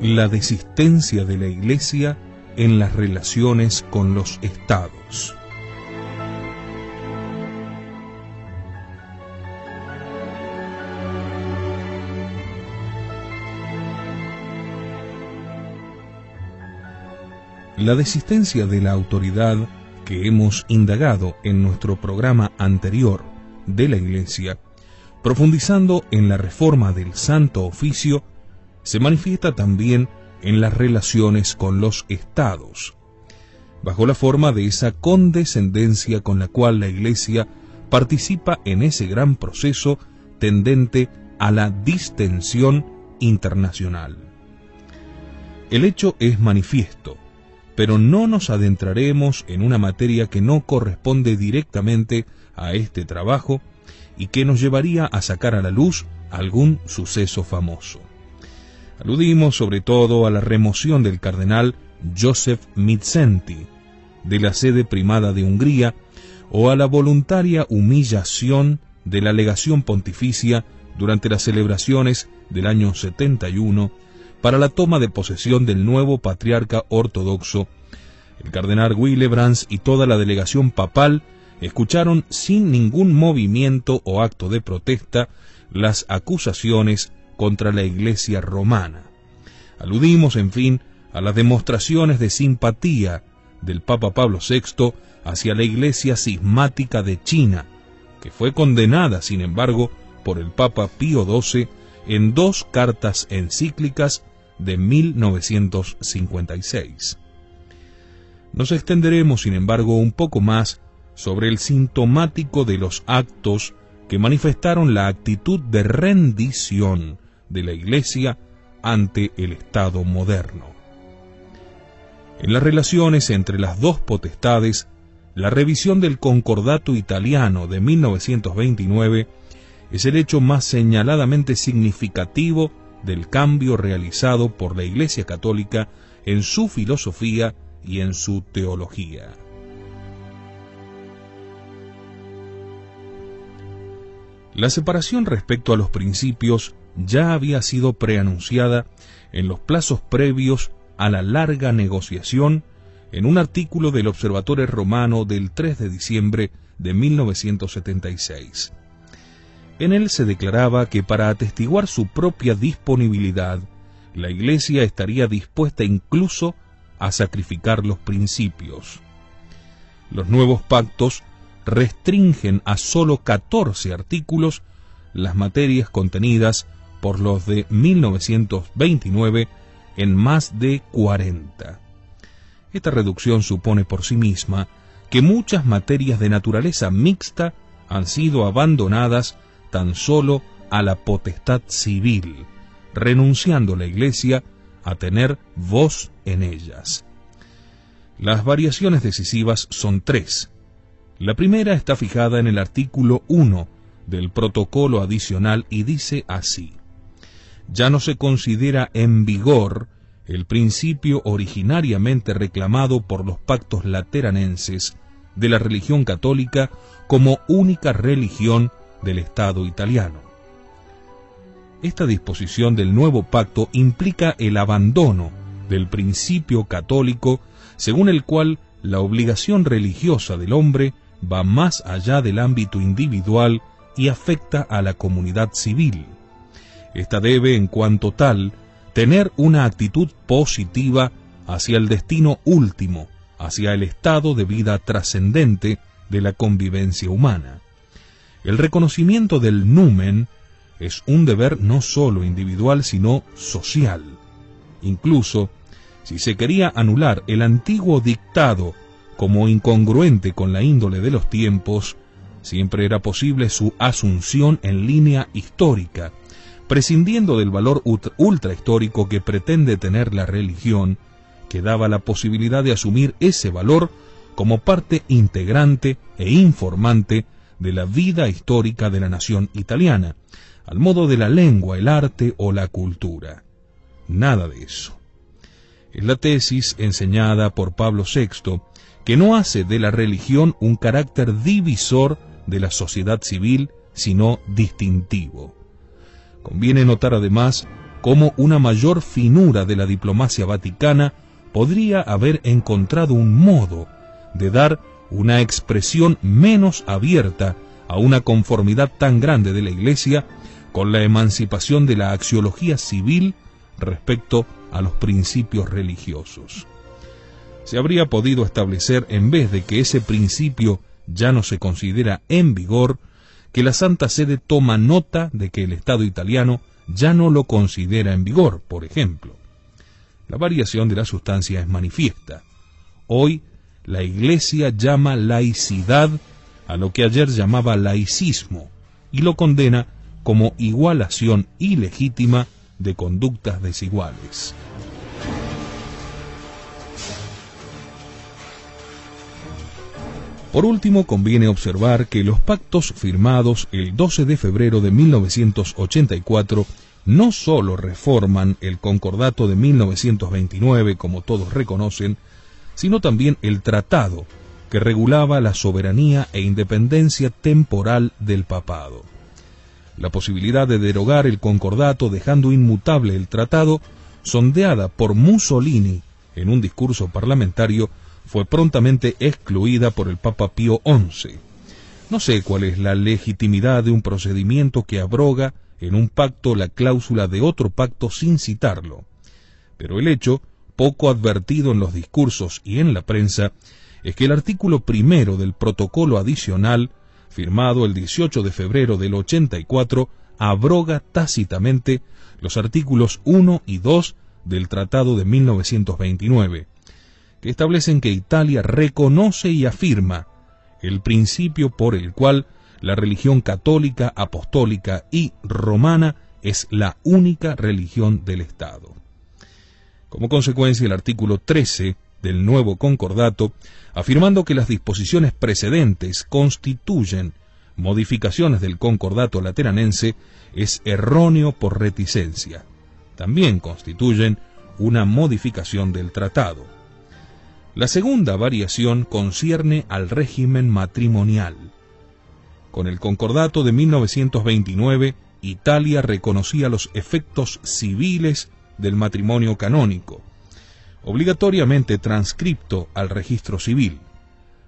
La desistencia de la Iglesia en las relaciones con los estados. La desistencia de la autoridad que hemos indagado en nuestro programa anterior de la Iglesia, profundizando en la reforma del Santo Oficio, se manifiesta también en las relaciones con los estados, bajo la forma de esa condescendencia con la cual la Iglesia participa en ese gran proceso tendente a la distensión internacional. El hecho es manifiesto, pero no nos adentraremos en una materia que no corresponde directamente a este trabajo y que nos llevaría a sacar a la luz algún suceso famoso. Aludimos sobre todo a la remoción del cardenal József Mindszenty de la sede primada de Hungría o a la voluntaria humillación de la legación pontificia durante las celebraciones del año 71 para la toma de posesión del nuevo patriarca ortodoxo. El cardenal Willebrand y toda la delegación papal escucharon sin ningún movimiento o acto de protesta las acusaciones contra la Iglesia romana. Aludimos, en fin, a las demostraciones de simpatía del Papa Pablo VI hacia la Iglesia cismática de China, que fue condenada, sin embargo, por el Papa Pío XII en 2 cartas encíclicas de 1956. Nos extenderemos, sin embargo, un poco más sobre el sintomático de los actos que manifestaron la actitud de rendición de la Iglesia ante el Estado moderno. En las relaciones entre las dos potestades, la revisión del Concordato italiano de 1929 es el hecho más señaladamente significativo del cambio realizado por la Iglesia Católica en su filosofía y en su teología. La separación respecto a los principios ya había sido preanunciada en los plazos previos a la larga negociación en un artículo del Observatore Romano del 3 de diciembre de 1976. En él se declaraba que para atestiguar su propia disponibilidad, la Iglesia estaría dispuesta incluso a sacrificar los principios. Los nuevos pactos restringen a solo 14 artículos las materias contenidas por los de 1929 en más de 40. Esta reducción supone por sí misma que muchas materias de naturaleza mixta han sido abandonadas tan solo a la potestad civil, renunciando la Iglesia a tener voz en ellas. Las variaciones decisivas son 3. La primera está fijada en el artículo 1 del protocolo adicional y dice así: ya no se considera en vigor el principio originariamente reclamado por los pactos lateranenses de la religión católica como única religión del Estado italiano. Esta disposición del nuevo pacto implica el abandono del principio católico según el cual la obligación religiosa del hombre va más allá del ámbito individual y afecta a la comunidad civil. Esta debe, en cuanto tal, tener una actitud positiva hacia el destino último, hacia el estado de vida trascendente de la convivencia humana. El reconocimiento del numen es un deber no solo individual, sino social. Incluso, si se quería anular el antiguo dictado como incongruente con la índole de los tiempos, siempre era posible su asunción en línea histórica, prescindiendo del valor ultrahistórico que pretende tener la religión, que daba la posibilidad de asumir ese valor como parte integrante e informante de la vida histórica de la nación italiana, al modo de la lengua, el arte o la cultura. Nada de eso. Es la tesis enseñada por Pablo VI, que no hace de la religión un carácter divisor de la sociedad civil, sino distintivo. Conviene notar además cómo una mayor finura de la diplomacia vaticana podría haber encontrado un modo de dar una expresión menos abierta a una conformidad tan grande de la Iglesia con la emancipación de la axiología civil respecto a los principios religiosos. Se habría podido establecer, en vez de que ese principio ya no se considera en vigor, que la Santa Sede toma nota de que el Estado italiano ya no lo considera en vigor, por ejemplo. La variación de la sustancia es manifiesta. Hoy, la Iglesia llama laicidad a lo que ayer llamaba laicismo, y lo condena como igualación ilegítima de conductas desiguales. Por último, conviene observar que los pactos firmados el 12 de febrero de 1984 no solo reforman el Concordato de 1929, como todos reconocen, sino también el tratado que regulaba la soberanía e independencia temporal del papado. La posibilidad de derogar el concordato dejando inmutable el tratado, sondeada por Mussolini en un discurso parlamentario, fue prontamente excluida por el Papa Pío XI. No sé cuál es la legitimidad de un procedimiento que abroga en un pacto la cláusula de otro pacto sin citarlo, pero el hecho, poco advertido en los discursos y en la prensa, es que el artículo primero del protocolo adicional, firmado el 18 de febrero del 84, abroga tácitamente los artículos 1 y 2 del Tratado de 1929, que establecen que Italia reconoce y afirma el principio por el cual la religión católica, apostólica y romana es la única religión del Estado. Como consecuencia, el artículo 13 del nuevo concordato, afirmando que las disposiciones precedentes constituyen modificaciones del concordato lateranense, es erróneo por reticencia. También constituyen una modificación del tratado. La segunda variación concierne al régimen matrimonial. Con el concordato de 1929, Italia reconocía los efectos civiles del matrimonio canónico, obligatoriamente transcripto al registro civil,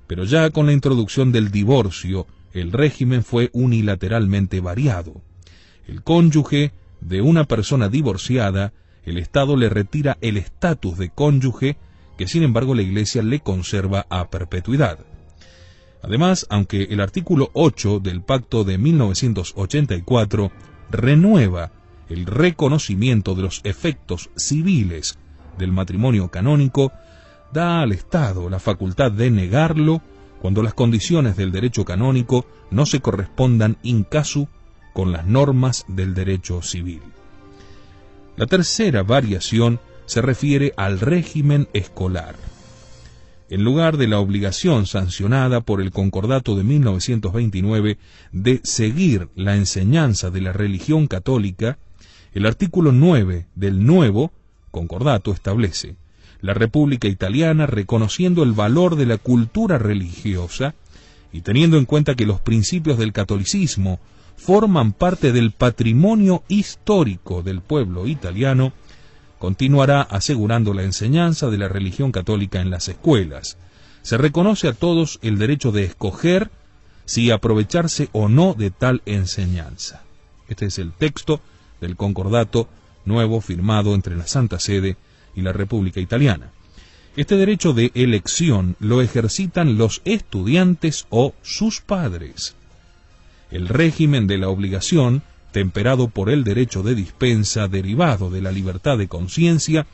pero ya con la introducción del divorcio, el régimen fue unilateralmente variado. El cónyuge de una persona divorciada, el Estado le retira el estatus de cónyuge, que sin embargo la Iglesia le conserva a perpetuidad. Además, aunque el artículo 8 del Pacto de 1984 renueva el reconocimiento de los efectos civiles del matrimonio canónico, da al Estado la facultad de negarlo cuando las condiciones del derecho canónico no se correspondan in casu con las normas del derecho civil. La tercera variación se refiere al régimen escolar. En lugar de la obligación sancionada por el Concordato de 1929 de seguir la enseñanza de la religión católica, el artículo 9 del nuevo Concordato establece: la República Italiana, reconociendo el valor de la cultura religiosa y teniendo en cuenta que los principios del catolicismo forman parte del patrimonio histórico del pueblo italiano, continuará asegurando la enseñanza de la religión católica en las escuelas. Se reconoce a todos el derecho de escoger si aprovecharse o no de tal enseñanza. Este es el texto del concordato nuevo firmado entre la Santa Sede y la República Italiana. Este derecho de elección lo ejercitan los estudiantes o sus padres. El régimen de la obligación, temperado por el derecho de dispensa derivado de la libertad de conciencia,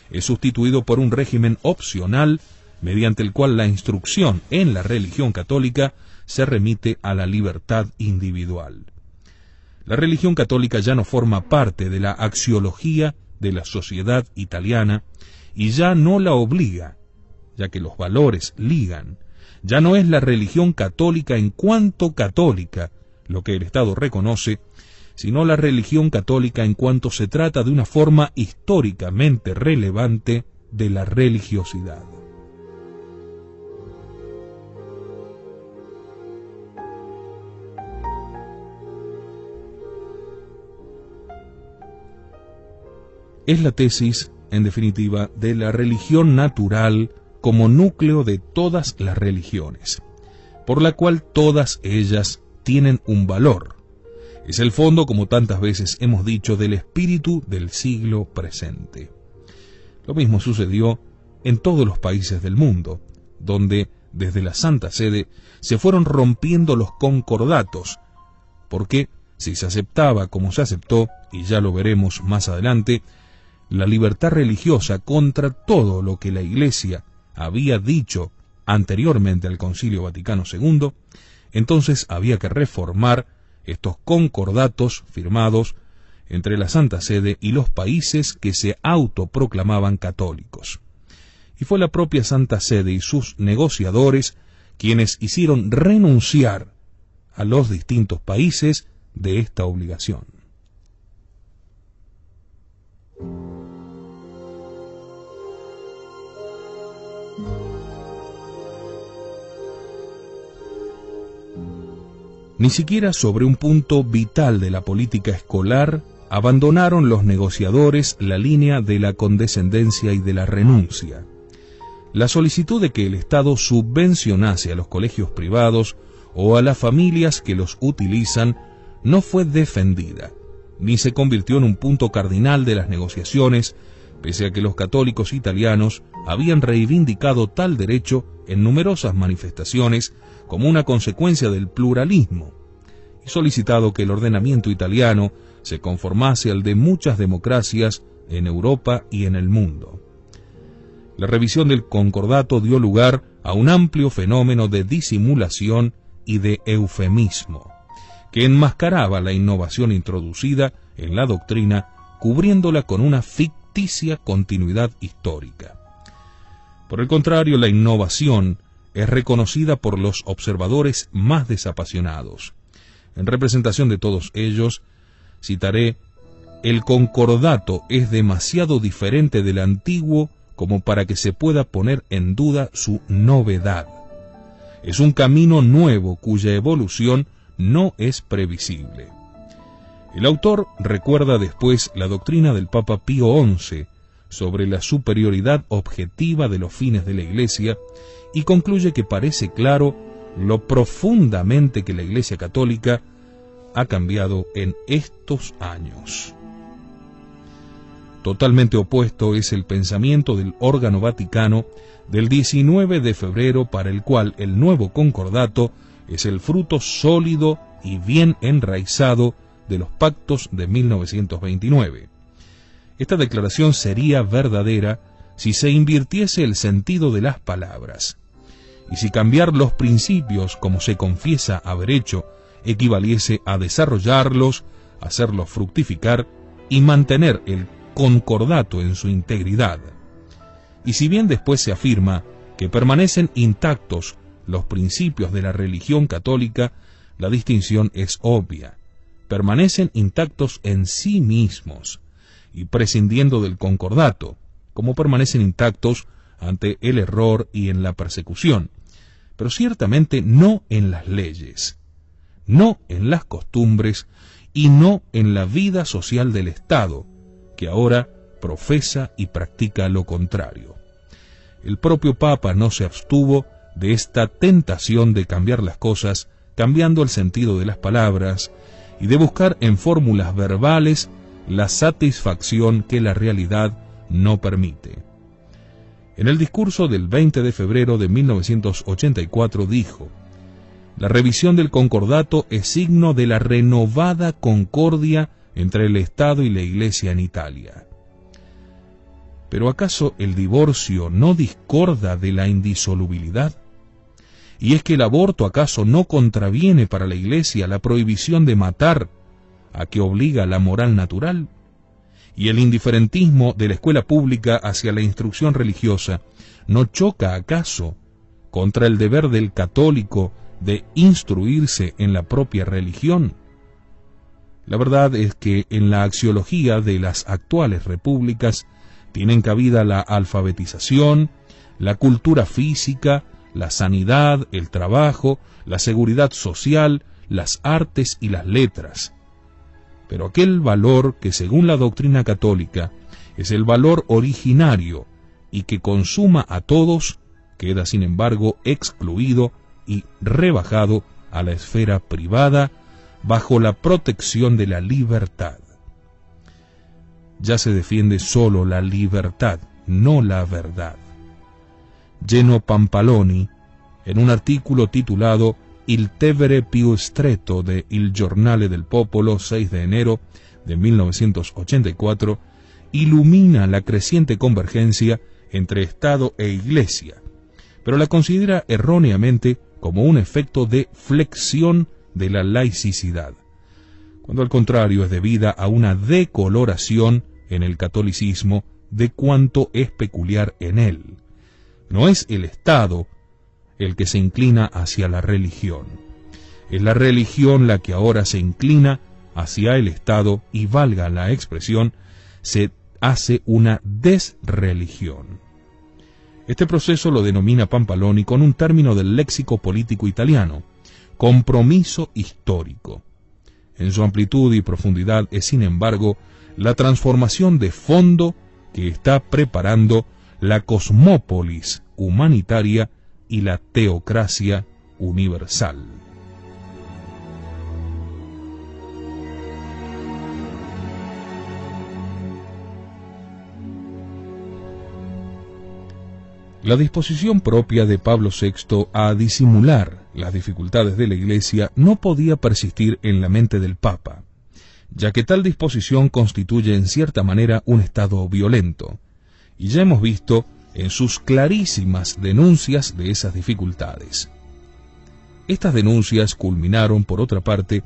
es sustituido por un régimen opcional mediante el cual la instrucción en la religión católica se remite a la libertad individual. La religión católica ya no forma parte de la axiología de la sociedad italiana y ya no la obliga, ya que los valores ligan. Ya no es la religión católica en cuanto católica lo que el Estado reconoce, sino la religión católica en cuanto se trata de una forma históricamente relevante de la religiosidad. Es la tesis, en definitiva, de la religión natural como núcleo de todas las religiones, por la cual todas ellas tienen un valor. Es el fondo, como tantas veces hemos dicho, del espíritu del siglo presente. Lo mismo sucedió en todos los países del mundo, donde desde la Santa Sede se fueron rompiendo los concordatos, porque si se aceptaba como se aceptó, y ya lo veremos más adelante, la libertad religiosa contra todo lo que la Iglesia había dicho anteriormente al Concilio Vaticano II, entonces había que reformar estos concordatos firmados entre la Santa Sede y los países que se autoproclamaban católicos. Y fue la propia Santa Sede y sus negociadores quienes hicieron renunciar a los distintos países de esta obligación. Ni siquiera sobre un punto vital de la política escolar abandonaron los negociadores la línea de la condescendencia y de la renuncia. La solicitud de que el Estado subvencionase a los colegios privados o a las familias que los utilizan no fue defendida, ni se convirtió en un punto cardinal de las negociaciones, pese a que los católicos italianos habían reivindicado tal derecho en numerosas manifestaciones como una consecuencia del pluralismo, y solicitado que el ordenamiento italiano se conformase al de muchas democracias en Europa y en el mundo. La revisión del concordato dio lugar a un amplio fenómeno de disimulación y de eufemismo, que enmascaraba la innovación introducida en la doctrina, cubriéndola con una ficticia continuidad histórica. Por el contrario, la innovación es reconocida por los observadores más desapasionados. En representación de todos ellos, citaré: el concordato es demasiado diferente del antiguo como para que se pueda poner en duda su novedad. Es un camino nuevo cuya evolución no es previsible. El autor recuerda después la doctrina del Papa Pío XI sobre la superioridad objetiva de los fines de la Iglesia y concluye que parece claro lo profundamente que la Iglesia Católica ha cambiado en estos años. Totalmente opuesto es el pensamiento del órgano vaticano del 19 de febrero, para el cual el nuevo concordato es el fruto sólido y bien enraizado de los pactos de 1929. Esta declaración sería verdadera si se invirtiese el sentido de las palabras, y si cambiar los principios, como se confiesa haber hecho, equivaliese a desarrollarlos, hacerlos fructificar y mantener el concordato en su integridad. Y si bien después se afirma que permanecen intactos los principios de la religión católica, la distinción es obvia. Permanecen intactos en sí mismos, y prescindiendo del concordato, como permanecen intactos ante el error y en la persecución, pero ciertamente no en las leyes, no en las costumbres y no en la vida social del Estado, que ahora profesa y practica lo contrario. El propio Papa no se abstuvo de esta tentación de cambiar las cosas, cambiando el sentido de las palabras, y de buscar en fórmulas verbales la satisfacción que la realidad no permite. En el discurso del 20 de febrero de 1984 dijo: la revisión del concordato es signo de la renovada concordia entre el Estado y la Iglesia en Italia. ¿Pero acaso el divorcio no discorda de la indisolubilidad? ¿Y es que el aborto acaso no contraviene para la Iglesia la prohibición de matar, a que obliga la moral natural? ¿Y el indiferentismo de la escuela pública hacia la instrucción religiosa no choca acaso contra el deber del católico de instruirse en la propia religión? La verdad es que en la axiología de las actuales repúblicas tienen cabida la alfabetización, la cultura física, la sanidad, el trabajo, la seguridad social, las artes y las letras. Pero aquel valor que, según la doctrina católica, es el valor originario y que consuma a todos, queda sin embargo excluido y rebajado a la esfera privada bajo la protección de la libertad. Ya se defiende solo la libertad, no la verdad. Geno Pampaloni, en un artículo titulado Il Tevere più stretto de Il Giornale del Popolo, 6 de enero de 1984, ilumina la creciente convergencia entre Estado e Iglesia, pero la considera erróneamente como un efecto de flexión de la laicidad, cuando al contrario es debida a una decoloración en el catolicismo de cuanto es peculiar en él. No es el Estado el que se inclina hacia la religión, es la religión la que ahora se inclina hacia el Estado y, valga la expresión, se hace una desreligión. Este proceso lo denomina Pampaloni con un término del léxico político italiano: compromiso histórico. En su amplitud y profundidad es, sin embargo, la transformación de fondo que está preparando la cosmópolis humanitaria y la teocracia universal. La disposición propia de Pablo VI a disimular las dificultades de la Iglesia no podía persistir en la mente del Papa, ya que tal disposición constituye en cierta manera un estado violento, y ya hemos visto en sus clarísimas denuncias de esas dificultades. Estas denuncias culminaron, por otra parte,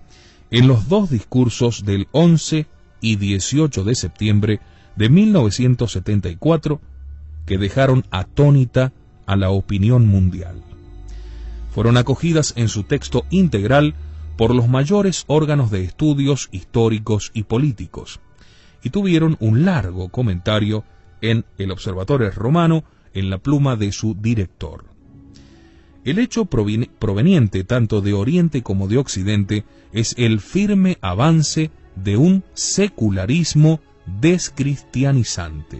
en los dos discursos del 11 y 18 de septiembre de 1974, que dejaron atónita a la opinión mundial. Fueron acogidas en su texto integral por los mayores órganos de estudios históricos y políticos, y tuvieron un largo comentario en El Observatore Romano en la pluma de su director. El hecho proveniente tanto de Oriente como de Occidente es el firme avance de un secularismo descristianizante.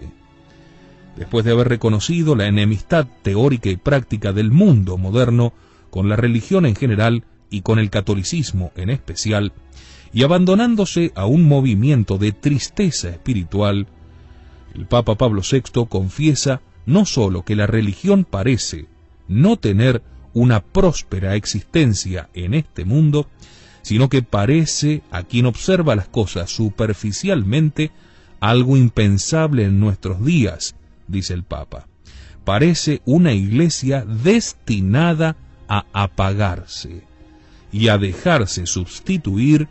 Después de haber reconocido la enemistad teórica y práctica del mundo moderno con la religión en general y con el catolicismo en especial, y abandonándose a un movimiento de tristeza espiritual, el Papa Pablo VI confiesa no sólo que la religión parece no tener una próspera existencia en este mundo, sino que parece, a quien observa las cosas superficialmente, algo impensable en nuestros días, dice el Papa. Parece una iglesia destinada a apagarse y a dejarse sustituir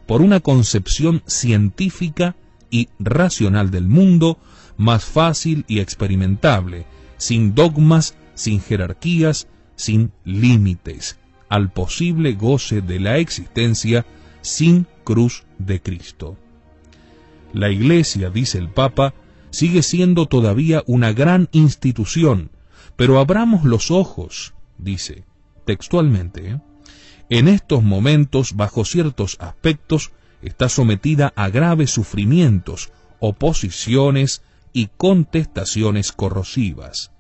por una concepción científica y racional del mundo, más fácil y experimentable, sin dogmas, sin jerarquías, sin límites, al posible goce de la existencia sin cruz de Cristo. La Iglesia, dice el Papa, sigue siendo todavía una gran institución, pero abramos los ojos, dice textualmente, en estos momentos, bajo ciertos aspectos, está sometida a graves sufrimientos, oposiciones y contestaciones corrosivas.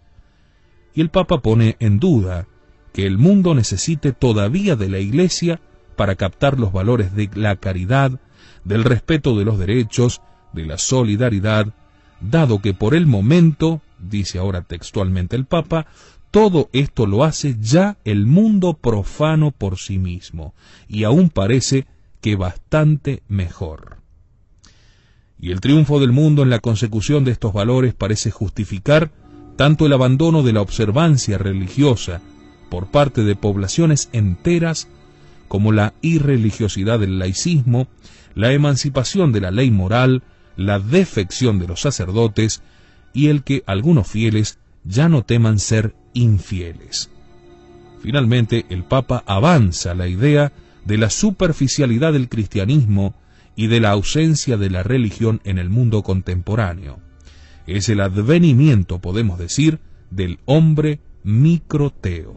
Y el Papa pone en duda que el mundo necesite todavía de la Iglesia para captar los valores de la caridad, del respeto de los derechos, de la solidaridad, dado que por el momento, dice ahora textualmente el Papa, todo esto lo hace ya el mundo profano por sí mismo, y aún parece que bastante mejor. Y el triunfo del mundo en la consecución de estos valores parece justificar tanto el abandono de la observancia religiosa por parte de poblaciones enteras, como la irreligiosidad del laicismo, la emancipación de la ley moral, la defección de los sacerdotes y el que algunos fieles ya no teman ser infieles. Finalmente, el Papa avanza la idea de la superficialidad del cristianismo y de la ausencia de la religión en el mundo contemporáneo. Es el advenimiento, podemos decir, del hombre microteo.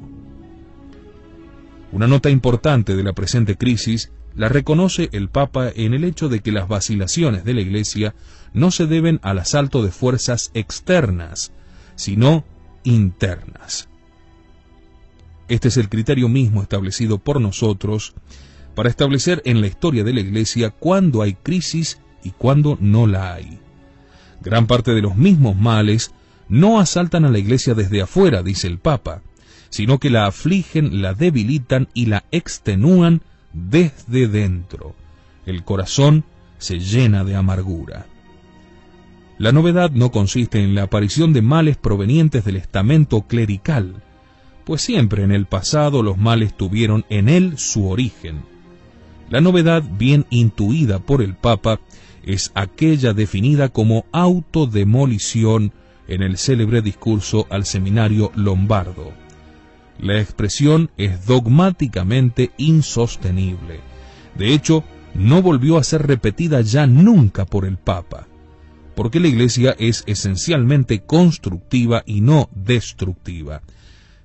Una nota importante de la presente crisis la reconoce el Papa en el hecho de que las vacilaciones de la Iglesia no se deben al asalto de fuerzas externas, sino internas. Este es el criterio mismo establecido por nosotros para establecer en la historia de la Iglesia cuándo hay crisis y cuándo no la hay. Gran parte de los mismos males no asaltan a la Iglesia desde afuera, dice el Papa, sino que la afligen, la debilitan y la extenúan desde dentro. El corazón se llena de amargura. La novedad no consiste en la aparición de males provenientes del estamento clerical, pues siempre en el pasado los males tuvieron en él su origen. La novedad, bien intuida por el Papa, es aquella definida como autodemolición en el célebre discurso al seminario lombardo. La expresión es dogmáticamente insostenible. De hecho, no volvió a ser repetida ya nunca por el Papa, porque la Iglesia es esencialmente constructiva y no destructiva.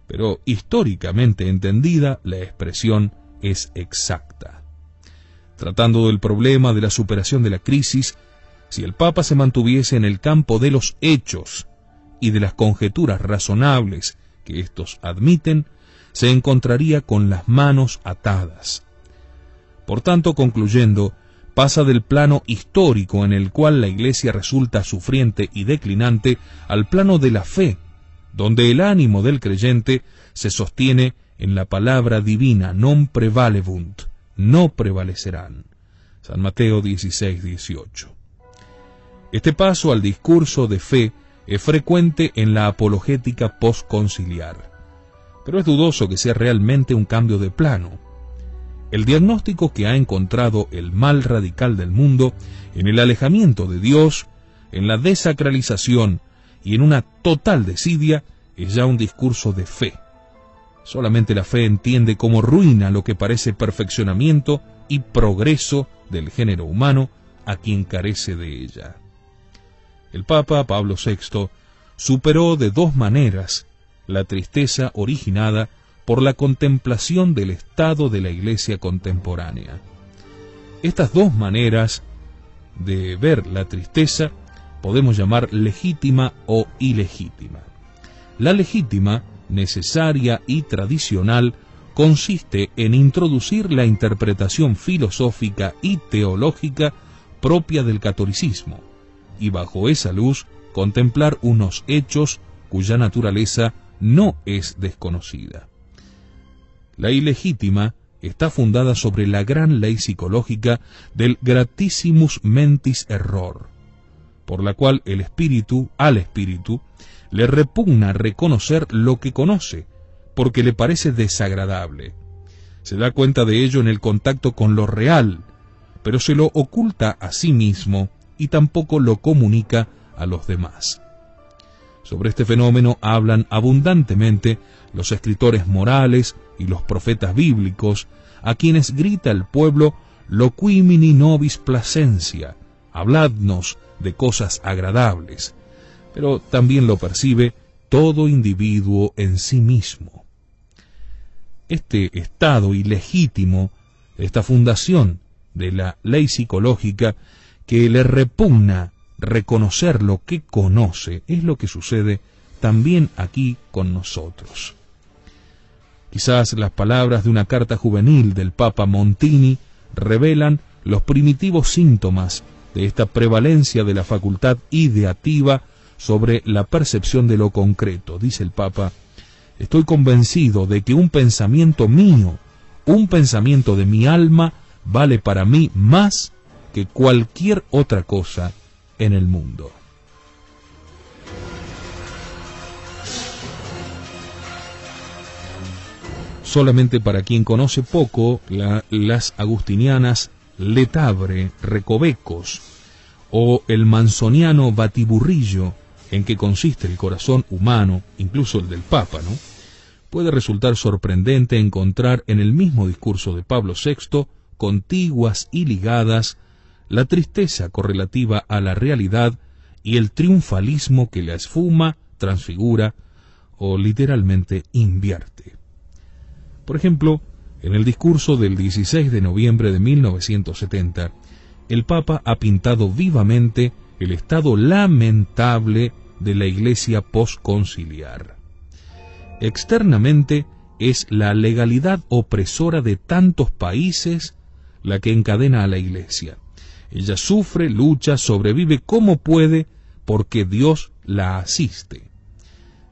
Pero históricamente entendida, la expresión es exacta. Tratando del problema de la superación de la crisis, si el Papa se mantuviese en el campo de los hechos y de las conjeturas razonables que éstos admiten, se encontraría con las manos atadas. Por tanto, concluyendo, pasa del plano histórico en el cual la Iglesia resulta sufriente y declinante al plano de la fe, donde el ánimo del creyente se sostiene en la palabra divina, non prevalebunt, no prevalecerán. San Mateo 16:18. Este paso al discurso de fe es frecuente en la apologética postconciliar, pero es dudoso que sea realmente un cambio de plano. El diagnóstico que ha encontrado el mal radical del mundo en el alejamiento de Dios, en la desacralización y en una total desidia es ya un discurso de fe. Solamente la fe entiende como ruina lo que parece perfeccionamiento y progreso del género humano a quien carece de ella. El Papa Pablo VI superó de dos maneras la tristeza originada por la contemplación del estado de la Iglesia contemporánea. Estas dos maneras de ver la tristeza podemos llamar legítima o ilegítima. La legítima, necesaria y tradicional, consiste en introducir la interpretación filosófica y teológica propia del catolicismo, y bajo esa luz contemplar unos hechos cuya naturaleza no es desconocida. La ilegítima está fundada sobre la gran ley psicológica del gratissimus mentis error, por la cual al espíritu le repugna reconocer lo que conoce, porque le parece desagradable. Se da cuenta de ello en el contacto con lo real, pero se lo oculta a sí mismo y tampoco lo comunica a los demás. Sobre este fenómeno hablan abundantemente los escritores morales y los profetas bíblicos, a quienes grita el pueblo: loquimini nobis placencia, habladnos de cosas agradables, pero también lo percibe todo individuo en sí mismo. Este estado ilegítimo, esta fundación de la ley psicológica que le repugna reconocer lo que conoce, es lo que sucede también aquí con nosotros. Quizás las palabras de una carta juvenil del Papa Montini revelan los primitivos síntomas de esta prevalencia de la facultad ideativa sobre la percepción de lo concreto. Dice el Papa: estoy convencido de que un pensamiento mío, un pensamiento de mi alma, vale para mí más que cualquier otra cosa en el mundo. Solamente para quien conoce poco las agustinianas Letabre, Recovecos o el mansoniano batiburrillo en que consiste el corazón humano, incluso el del Papa, ¿no?, puede resultar sorprendente encontrar en el mismo discurso de Pablo VI, contiguas y ligadas, la tristeza correlativa a la realidad y el triunfalismo que la esfuma, transfigura o literalmente invierte. Por ejemplo, En el discurso del 16 de noviembre de 1970, el Papa ha pintado vivamente el estado lamentable de la Iglesia posconciliar. Externamente es la legalidad opresora de tantos países la que encadena a la Iglesia. Ella sufre, lucha, sobrevive como puede porque Dios la asiste.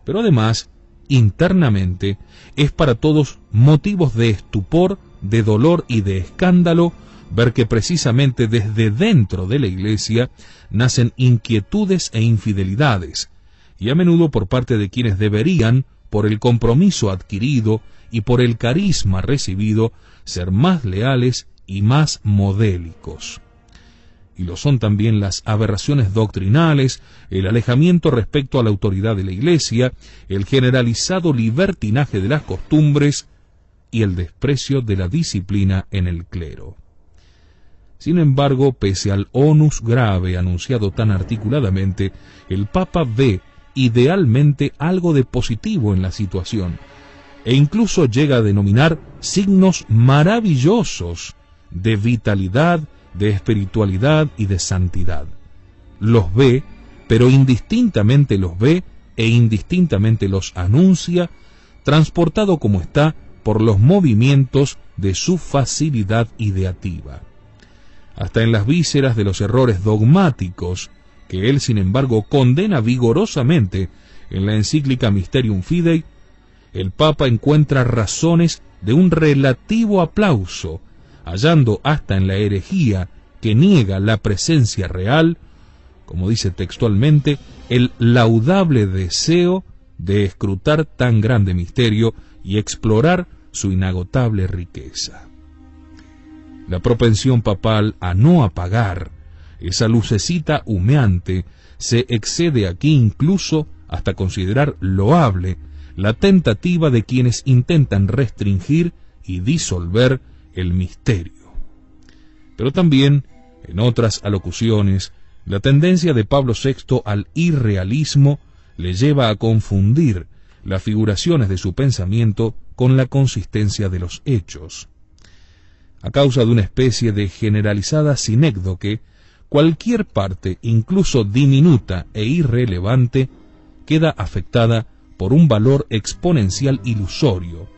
Pero además, internamente, es para todos motivos de estupor, de dolor y de escándalo ver que precisamente desde dentro de la Iglesia nacen inquietudes e infidelidades, y a menudo por parte de quienes deberían, por el compromiso adquirido y por el carisma recibido, ser más leales y más modélicos. Y lo son también las aberraciones doctrinales, el alejamiento respecto a la autoridad de la Iglesia, el generalizado libertinaje de las costumbres y el desprecio de la disciplina en el clero. Sin embargo, pese al onus grave anunciado tan articuladamente, el Papa ve idealmente algo de positivo en la situación, e incluso llega a denominar signos maravillosos de vitalidad, de espiritualidad y de santidad. Los ve, pero indistintamente los ve e indistintamente los anuncia, transportado como está por los movimientos de su facilidad ideativa. Hasta en las vísceras de los errores dogmáticos, que él sin embargo condena vigorosamente en la encíclica Mysterium Fidei, el Papa encuentra razones de un relativo aplauso, hallando hasta en la herejía que niega la presencia real, como dice textualmente, el laudable deseo de escrutar tan grande misterio y explorar su inagotable riqueza. La propensión papal a no apagar esa lucecita humeante se excede aquí incluso hasta considerar loable la tentativa de quienes intentan restringir y disolver el misterio. Pero también, en otras alocuciones, la tendencia de Pablo VI al irrealismo le lleva a confundir las figuraciones de su pensamiento con la consistencia de los hechos. A causa de una especie de generalizada sinécdoque, cualquier parte, incluso diminuta e irrelevante, queda afectada por un valor exponencial ilusorio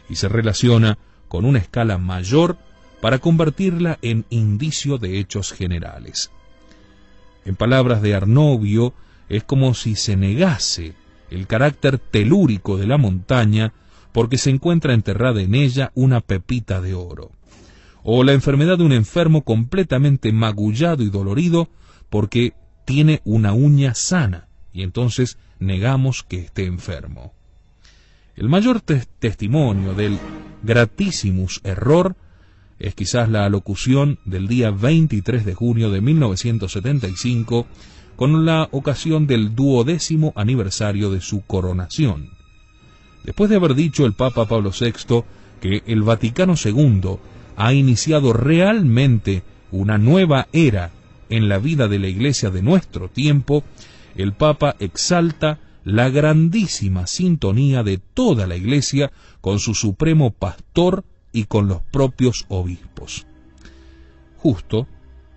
y se relaciona con una escala mayor para convertirla en indicio de hechos generales. En palabras de Arnovio, es como si se negase el carácter telúrico de la montaña porque se encuentra enterrada en ella una pepita de oro, o la enfermedad de un enfermo completamente magullado y dolorido porque tiene una uña sana, y entonces negamos que esté enfermo. El mayor testimonio del gratissimus error es quizás la alocución del día 23 de junio de 1975 con la ocasión del 12º aniversario de su coronación. Después de haber dicho el Papa Pablo VI que el Vaticano II ha iniciado realmente una nueva era en la vida de la Iglesia de nuestro tiempo, el Papa exalta la grandísima sintonía de toda la Iglesia con su supremo pastor y con los propios obispos. Justo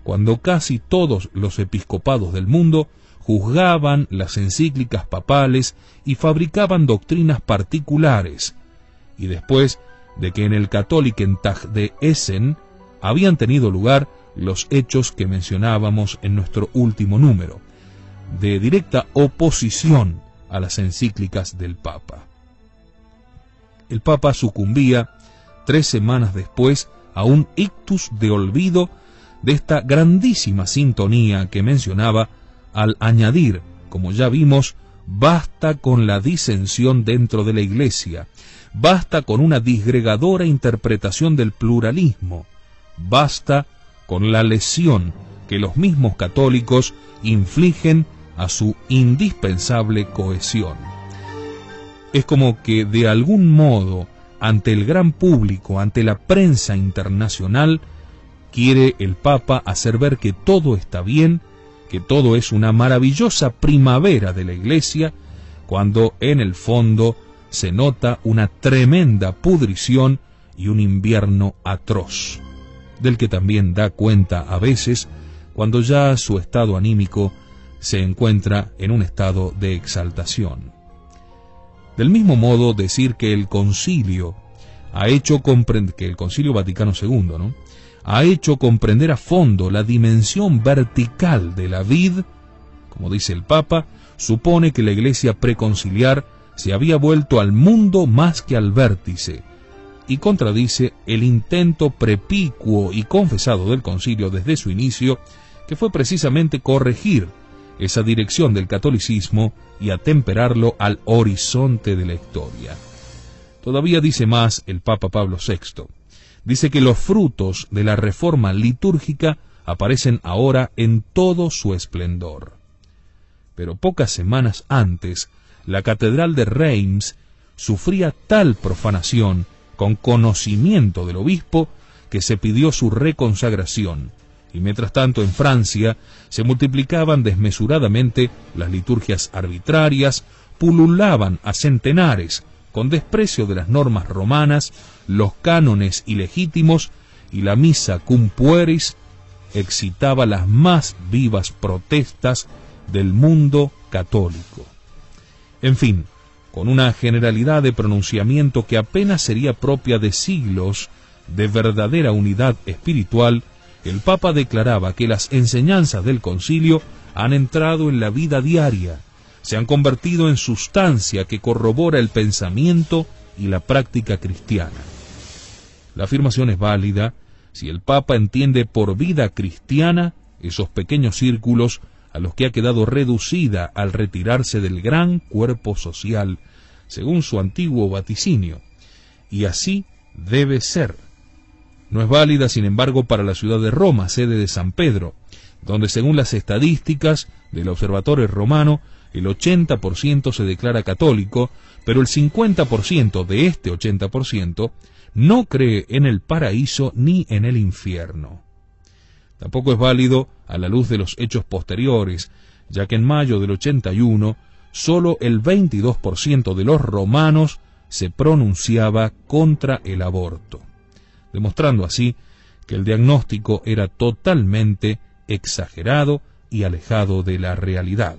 cuando casi todos los episcopados del mundo juzgaban las encíclicas papales y fabricaban doctrinas particulares, y después de que en el Katholikentag de Essen habían tenido lugar los hechos que mencionábamos en nuestro último número, de directa oposición a las encíclicas del Papa. El Papa sucumbía 3 semanas después a un ictus de olvido de esta grandísima sintonía que mencionaba, al añadir, como ya vimos, basta con la disensión dentro de la Iglesia, basta con una disgregadora interpretación del pluralismo, basta con la lesión que los mismos católicos infligen a su indispensable cohesión. Es como que de algún modo, ante el gran público, ante la prensa internacional, quiere el Papa hacer ver que todo está bien, que todo es una maravillosa primavera de la Iglesia, cuando en el fondo se nota una tremenda pudrición y un invierno atroz, del que también da cuenta a veces cuando ya su estado anímico se encuentra en un estado de exaltación. Del mismo modo, decir que el Concilio ha hecho comprender, que el Concilio Vaticano II, ha hecho comprender a fondo la dimensión vertical de la vid, como dice el Papa, supone que la Iglesia preconciliar se había vuelto al mundo más que al vértice, y contradice el intento prepicuo y confesado del Concilio desde su inicio, que fue precisamente corregir esa dirección del catolicismo y atemperarlo al horizonte de la historia. Todavía dice más el Papa Pablo VI. Dice que los frutos de la reforma litúrgica aparecen ahora en todo su esplendor. Pero pocas semanas antes, la catedral de Reims sufría tal profanación con conocimiento del obispo que se pidió su reconsagración, y mientras tanto en Francia se multiplicaban desmesuradamente las liturgias arbitrarias, pululaban a centenares, con desprecio de las normas romanas, los cánones ilegítimos, y la misa cum pueris excitaba las más vivas protestas del mundo católico. En fin, con una generalidad de pronunciamiento que apenas sería propia de siglos de verdadera unidad espiritual, el Papa declaraba que las enseñanzas del concilio han entrado en la vida diaria, se han convertido en sustancia que corrobora el pensamiento y la práctica cristiana. La afirmación es válida si el Papa entiende por vida cristiana esos pequeños círculos a los que ha quedado reducida al retirarse del gran cuerpo social, según su antiguo vaticinio, y así debe ser. No es válida, sin embargo, para la ciudad de Roma, sede de San Pedro, donde según las estadísticas del Observatorio Romano, el 80% se declara católico, pero el 50% de este 80% no cree en el paraíso ni en el infierno. Tampoco es válido a la luz de los hechos posteriores, ya que en mayo del 81, solo el 22% de los romanos se pronunciaba contra el aborto, demostrando así que el diagnóstico era totalmente exagerado y alejado de la realidad.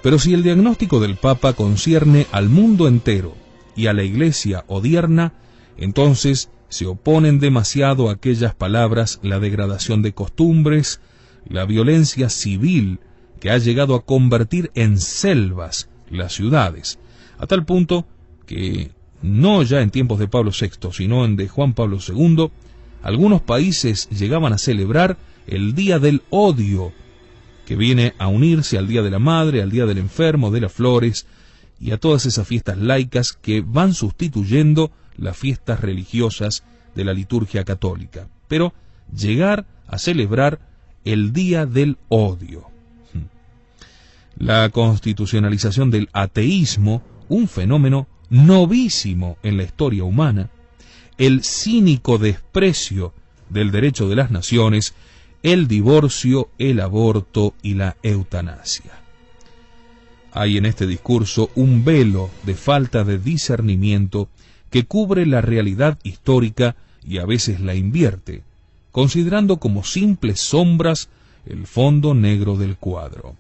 Pero si el diagnóstico del Papa concierne al mundo entero y a la Iglesia odierna, entonces se oponen demasiado a aquellas palabras la degradación de costumbres, la violencia civil que ha llegado a convertir en selvas las ciudades, a tal punto que, no ya en tiempos de Pablo VI, sino en de Juan Pablo II, algunos países llegaban a celebrar el Día del Odio, que viene a unirse al Día de la Madre, al Día del Enfermo, de las Flores, y a todas esas fiestas laicas que van sustituyendo las fiestas religiosas de la liturgia católica. Pero llegar a celebrar el Día del Odio. La constitucionalización del ateísmo, un fenómeno novísimo en la historia humana, el cínico desprecio del derecho de las naciones, el divorcio, el aborto y la eutanasia. Hay en este discurso un velo de falta de discernimiento que cubre la realidad histórica y a veces la invierte, considerando como simples sombras el fondo negro del cuadro.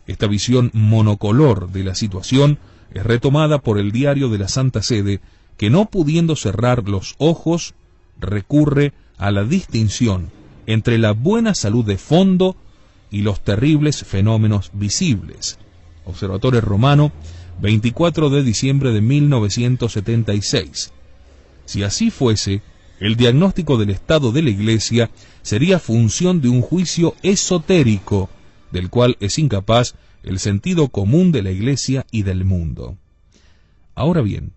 Esta visión monocolor de la situación es retomada por el Diario de la Santa Sede, que no pudiendo cerrar los ojos, recurre a la distinción entre la buena salud de fondo y los terribles fenómenos visibles. Observatorio Romano, 24 de diciembre de 1976. Si así fuese, el diagnóstico del estado de la Iglesia sería función de un juicio esotérico, del cual es incapaz el sentido común de la Iglesia y del mundo. Ahora bien,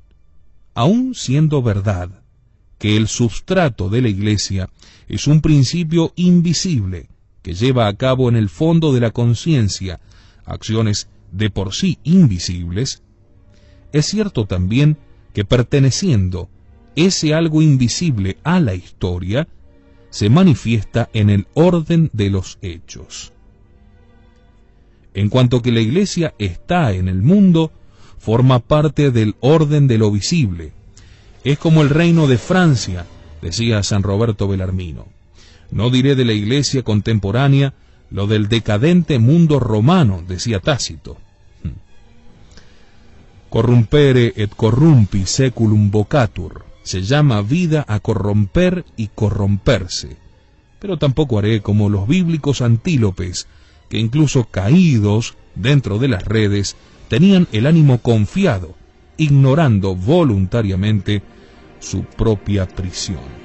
aun siendo verdad que el substrato de la Iglesia es un principio invisible que lleva a cabo en el fondo de la conciencia acciones de por sí invisibles, es cierto también que perteneciendo ese algo invisible a la historia, se manifiesta en el orden de los hechos. En cuanto que la Iglesia está en el mundo, forma parte del orden de lo visible. Es como el reino de Francia, decía San Roberto Bellarmino. No diré de la Iglesia contemporánea lo del decadente mundo romano, decía Tácito. Corrumpere et corrumpi seculum vocatur. Se llama vida a corromper y corromperse. Pero tampoco haré como los bíblicos antílopes, que incluso caídos dentro de las redes, tenían el ánimo confiado, ignorando voluntariamente su propia prisión.